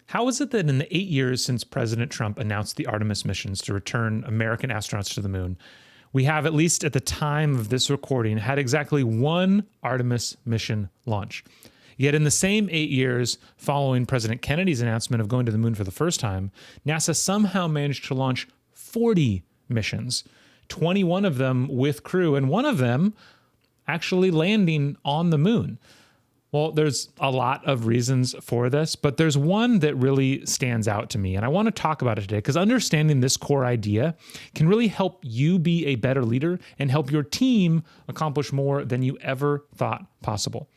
How is it that in the 8 years since President Trump announced the Artemis missions to return American astronauts to the moon, we have, at least at the time of this recording, had exactly one Artemis mission launch? Yet in the same 8 years following President Kennedy's announcement of going to the moon for the first time, NASA somehow managed to launch 40 missions, 21 of them with crew, and one of them actually landing on the moon. Well, there's a lot of reasons for this, but there's one that really stands out to me, and I want to talk about it today because understanding this core idea can really help you be a better leader and help your team accomplish more than you ever thought possible.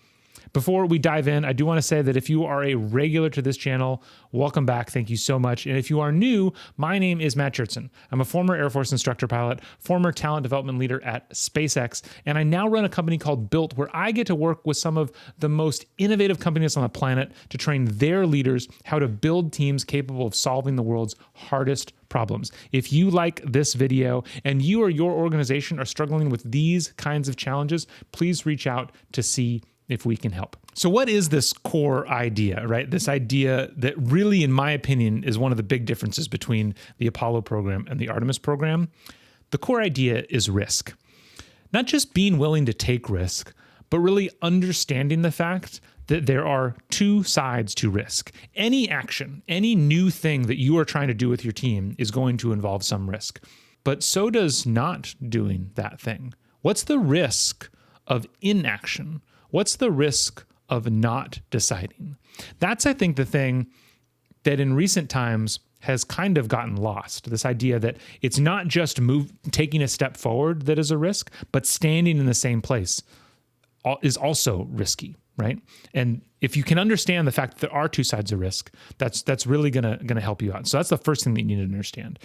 Before we dive in, I do want to say that if you are a regular to this channel, welcome back. Thank you so much. And if you are new, my name is Matt Chertsen. I'm a former Air Force instructor pilot, former talent development leader at SpaceX, and I now run a company called Built, where I get to work with some of the most innovative companies on the planet to train their leaders how to build teams capable of solving the world's hardest problems. If you like this video and you or your organization are struggling with these kinds of challenges, please reach out to see if we can help. So what is this core idea, right? This idea that really, in my opinion, is one of the big differences between the Apollo program and the Artemis program. The core idea is risk. Not just being willing to take risk, but really understanding the fact that there are two sides to risk. Any action, any new thing that you are trying to do with your team is going to involve some risk. But so does not doing that thing. What's the risk of inaction? What's the risk of not deciding? That's, I think, the thing that in recent times has kind of gotten lost. This idea that it's not just taking a step forward that is a risk, but standing in the same place is also risky, right? And if you can understand the fact that there are two sides of risk, that's really gonna help you out. So that's the first thing that you need to understand.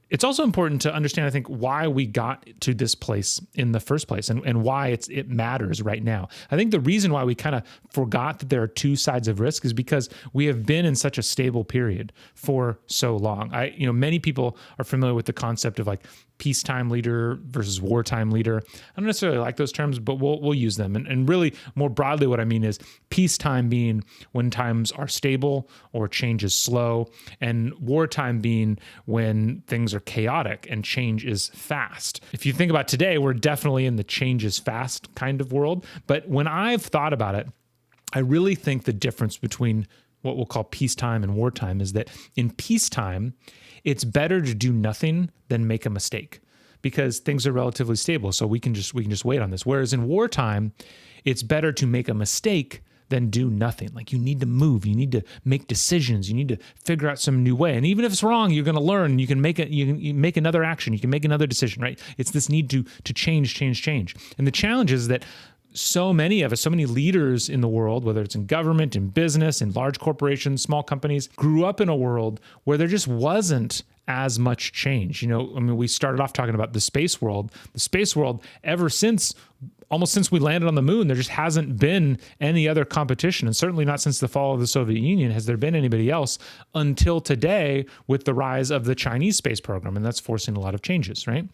It's also important to understand, I think, why we got to this place in the first place and why it matters right now. I think the reason why we kind of forgot that there are two sides of risk is because we have been in such a stable period for so long. Many people are familiar with the concept of like peacetime leader versus wartime leader. I don't necessarily like those terms, but we'll use them. And really, more broadly, what I mean is peacetime being when times are stable or change is slow, and wartime being when things are chaotic and change is fast. If you think about today, we're definitely in the change is fast kind of world. But when I've thought about it, I really think the difference between what we'll call peacetime and wartime is that in peacetime, it's better to do nothing than make a mistake because things are relatively stable. So we can just wait on this. Whereas in wartime, it's better to make a mistake than do nothing. Like you need to move, you need to make decisions, you need to figure out some new way. And even if it's wrong, you're going to learn. You can make another action. You can make another decision, right? It's this need to change. And the challenge is that so many of us, so many leaders in the world, whether it's in government, in business, in large corporations, small companies, grew up in a world where there just wasn't as much change. We started off talking about the space world. The space world, almost since we landed on the moon, there just hasn't been any other competition. And certainly not since the fall of the Soviet Union has there been anybody else until today with the rise of the Chinese space program. And that's forcing a lot of changes, right?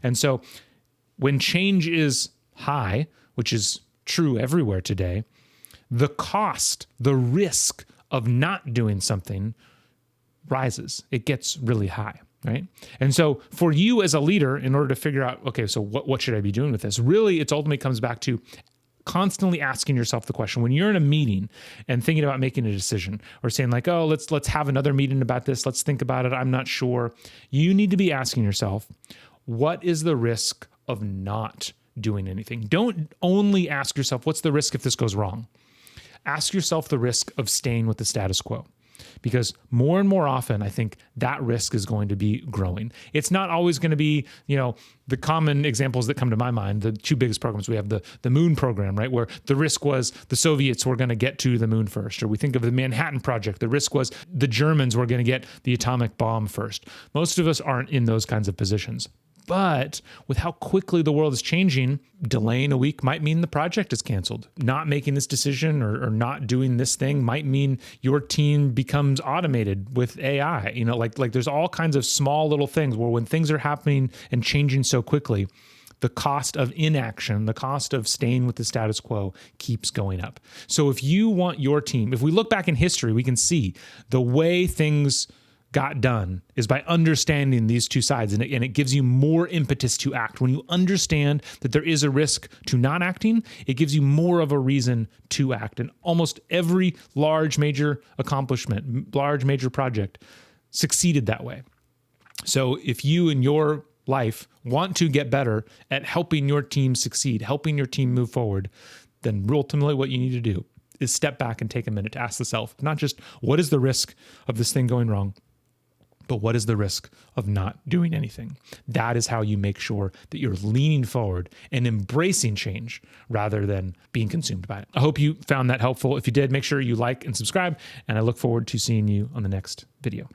And so when change is high, which is true everywhere today, the cost, the risk of not doing something rises. It gets really high, right? And so for you as a leader, in order to figure out, okay, so what should I be doing with this? Really, it ultimately comes back to constantly asking yourself the question, when you're in a meeting and thinking about making a decision or saying like, oh, let's have another meeting about this. Let's think about it. I'm not sure. You need to be asking yourself, what is the risk of not doing anything? Don't only ask yourself, what's the risk if this goes wrong? Ask yourself the risk of staying with the status quo. Because more and more often, I think that risk is going to be growing. It's not always going to be, the common examples that come to my mind, the two biggest programs. We have the moon program, right? Where the risk was the Soviets were going to get to the moon first. Or we think of the Manhattan Project. The risk was the Germans were going to get the atomic bomb first. Most of us aren't in those kinds of positions. But with how quickly the world is changing, delaying a week might mean the project is canceled. Not making this decision or not doing this thing might mean your team becomes automated with AI. Like there's all kinds of small little things where when things are happening and changing so quickly, the cost of inaction, the cost of staying with the status quo keeps going up. So if you want your team, if we look back in history, we can see the way things got done is by understanding these two sides, and it gives you more impetus to act. When you understand that there is a risk to not acting, it gives you more of a reason to act. And almost every large major accomplishment, large major project succeeded that way. So if you in your life want to get better at helping your team succeed, helping your team move forward, then ultimately what you need to do is step back and take a minute to ask yourself, not just what is the risk of this thing going wrong, but what is the risk of not doing anything? That is how you make sure that you're leaning forward and embracing change rather than being consumed by it. I hope you found that helpful. If you did, make sure you like and subscribe, and I look forward to seeing you on the next video.